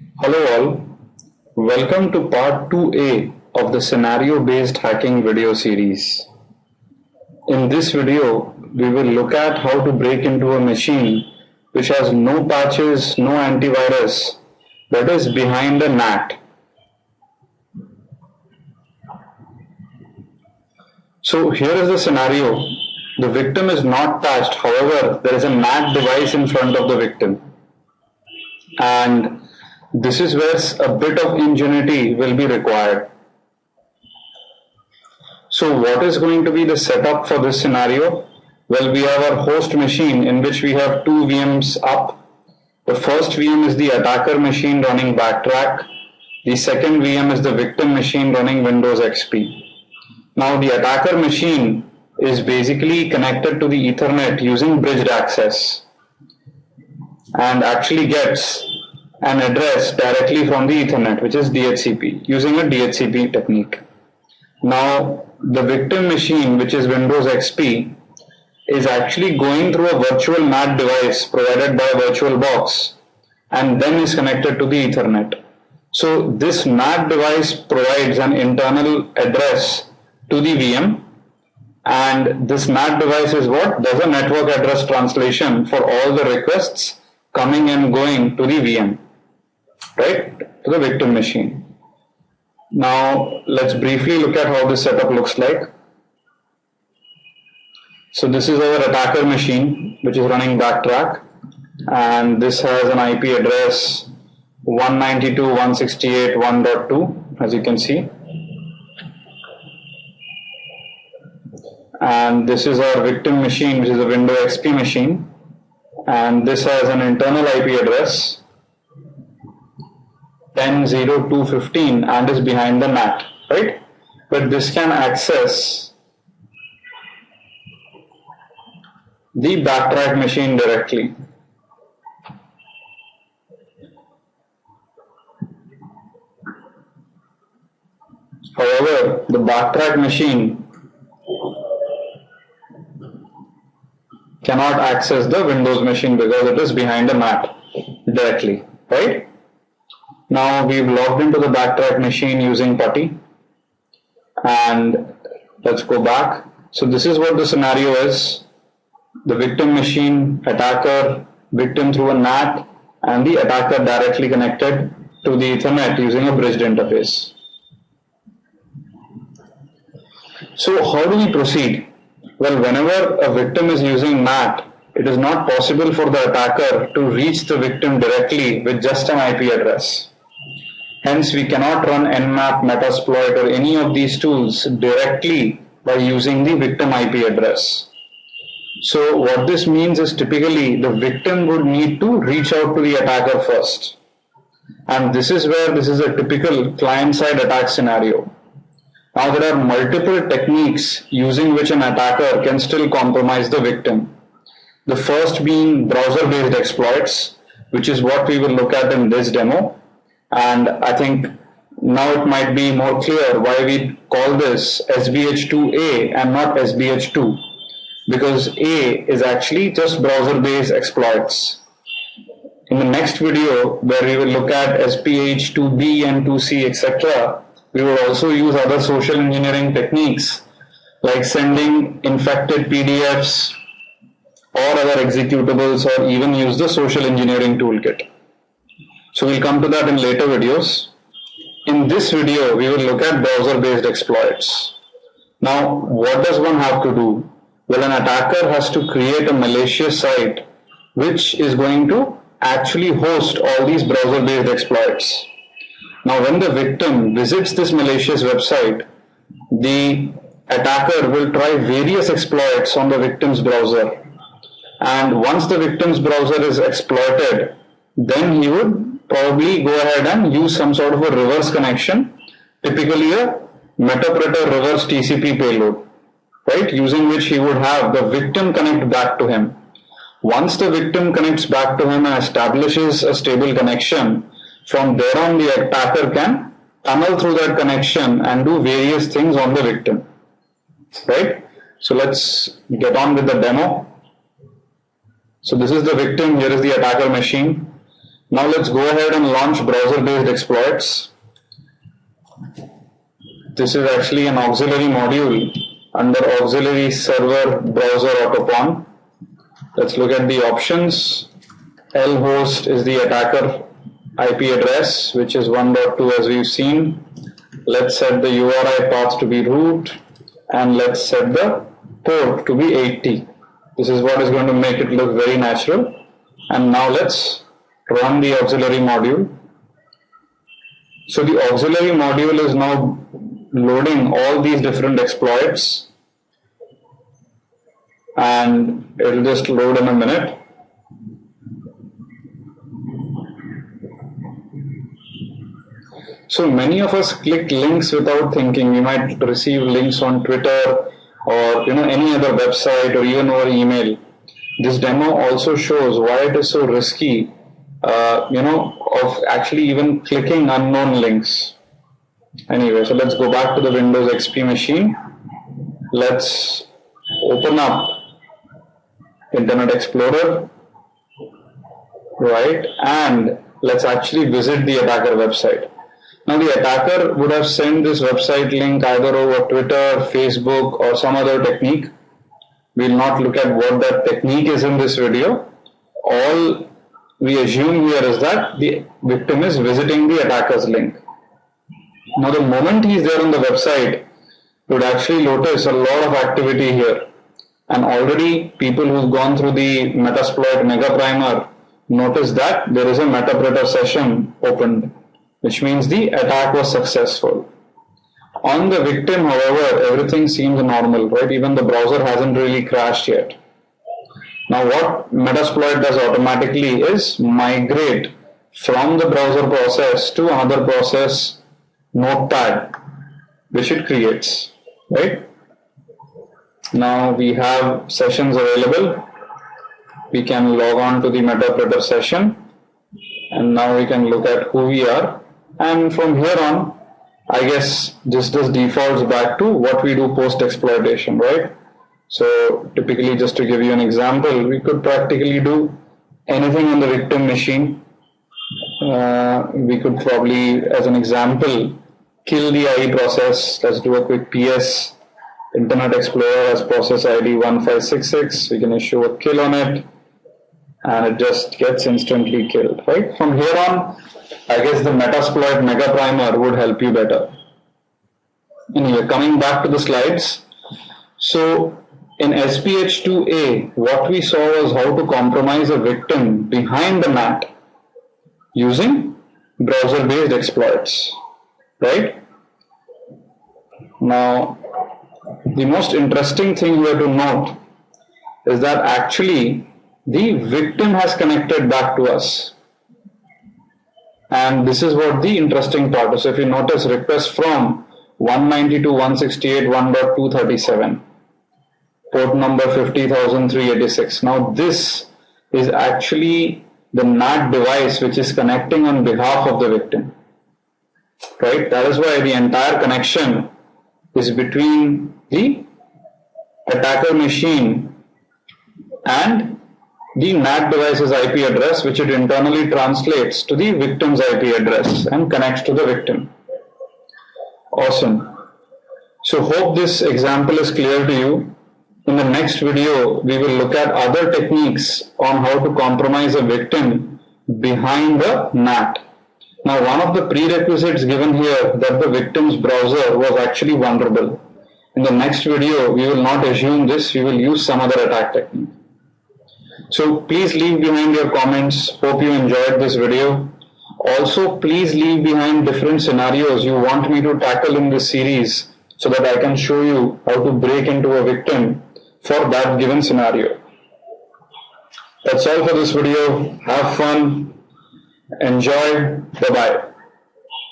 Hello all, welcome to part 2a of the scenario-based hacking video series. In this video, we will look at how to break into a machine which has no patches, no antivirus, that is behind a NAT. So here is the scenario. The victim is not patched, however, there is a NAT device in front of the victim. And this is where a bit of ingenuity will be required. So what is going to be the setup for this scenario? Well, we have our host machine in which we have two VMs up. The first VM is the attacker machine running backtrack. The second VM is the victim machine running Windows XP. Now the attacker machine is basically connected to the Ethernet using bridged access and actually gets an address directly from the Ethernet, which is DHCP, using a DHCP technique. Now, the victim machine, which is Windows XP, is actually going through a virtual NAT device provided by VirtualBox and then is connected to the Ethernet. So, this NAT device provides an internal address to the VM, and this NAT device is what? Does a network address translation for all the requests coming and going to the VM. Right, to the victim machine. Now let's briefly look at how this setup looks like. So this is our attacker machine which is running backtrack, and this has an IP address 192.168.1.2 as you can see, and this is our victim machine which is a Windows XP machine, and this has an internal IP address 10.0.2.15 and is behind the NAT, right? But this can access the backtrack machine directly. However, the backtrack machine cannot access the Windows machine because it is behind the NAT directly, right? Now we've logged into the backtrack machine using PuTTY, and let's go back. So this is what the scenario is. The victim machine, attacker, victim through a NAT, and the attacker directly connected to the Ethernet using a bridged interface. So how do we proceed? Well, whenever a victim is using NAT, it is not possible for the attacker to reach the victim directly with just an IP address. Hence, we cannot run Nmap, Metasploit or any of these tools directly by using the victim IP address. So what this means is typically the victim would need to reach out to the attacker first. And this is where this is a typical client-side attack scenario. Now there are multiple techniques using which an attacker can still compromise the victim. The first being browser-based exploits, which is what we will look at in this demo. And I think now it might be more clear why we call this SBH2a and not SBH2, because A is actually just browser-based exploits. In the next video, where we will look at SPH2b and 2c, etc., we will also use other social engineering techniques like sending infected PDFs or other executables, or even use the social engineering toolkit. So we'll come to that in later videos. In this video, we will look at browser-based exploits. Now, what does one have to do? Well, an attacker has to create a malicious site which is going to actually host all these browser-based exploits. Now, when the victim visits this malicious website, the attacker will try various exploits on the victim's browser. And once the victim's browser is exploited, then he would probably go ahead and use some sort of a reverse connection, typically a Metapreter reverse TCP payload, right, using which he would have the victim connect back to him. Once the victim connects back to him and establishes a stable connection, from there on the attacker can tunnel through that connection and do various things on the victim, right? So let's get on with the demo. So this is the victim, here is the attacker machine. Now let's go ahead and launch browser-based exploits. This is actually an auxiliary module under auxiliary server browser autopon. Let's look at the options. lhost is the attacker IP address, which is 1.2 as we've seen. Let's set the URI path to be root, and let's set the port to be 80. This is what is going to make it look very natural. And now let's run the auxiliary module. So the auxiliary module is now loading all these different exploits, and it will just load in a minute. So many of us click links without thinking. We might receive links on Twitter or any other website or even over email. This demo also shows why it is so risky of actually even clicking unknown links. Anyway, so let's go back to the Windows XP machine. Let's open up Internet Explorer, right? And let's actually visit the attacker website. Now the attacker would have sent this website link either over Twitter, Facebook, or some other technique. We'll not look at what that technique is in this video. All we assume here is that the victim is visiting the attacker's link. Now the moment he's there on the website, you would actually notice a lot of activity here. And already people who've gone through the Metasploit Mega Primer notice that there is a Metapredator session opened, which means the attack was successful. On the victim, however, everything seems normal, right? Even the browser hasn't really crashed yet. Now what Metasploit does automatically is migrate from the browser process to another process notepad, which it creates, right? Now we have sessions available. We can log on to the Metapredator session, and now we can look at who we are. And from here on, I guess this just defaults back to what we do post-exploitation, right? So typically, just to give you an example, we could practically do anything on the victim machine. We could probably, as an example, kill the IE process. Let's do a quick PS. Internet Explorer has process ID 1566. We can issue a kill on it, and it just gets instantly killed, right? From here on, I guess the Metasploit Mega Primer would help you better. Anyway, coming back to the slides. So in SPH2A, what we saw was how to compromise a victim behind the NAT using browser-based exploits, right? Now, the most interesting thing here to note is that actually the victim has connected back to us. And this is what the interesting part is. So if you notice, request from 192.168.1.237, port number 50,386. Now this is actually the NAT device which is connecting on behalf of the victim, right? That is why the entire connection is between the attacker machine and the NAT device's IP address, which it internally translates to the victim's IP address and connects to the victim. Awesome. So hope this example is clear to you. In the next video, we will look at other techniques on how to compromise a victim behind the NAT. Now, one of the prerequisites given here that the victim's browser was actually vulnerable. In the next video, we will not assume this. We will use some other attack technique. So please leave behind your comments. Hope you enjoyed this video. Also, please leave behind different scenarios you want me to tackle in this series so that I can show you how to break into a victim for that given scenario. That's all for this video. Have fun. Enjoy. Bye-bye.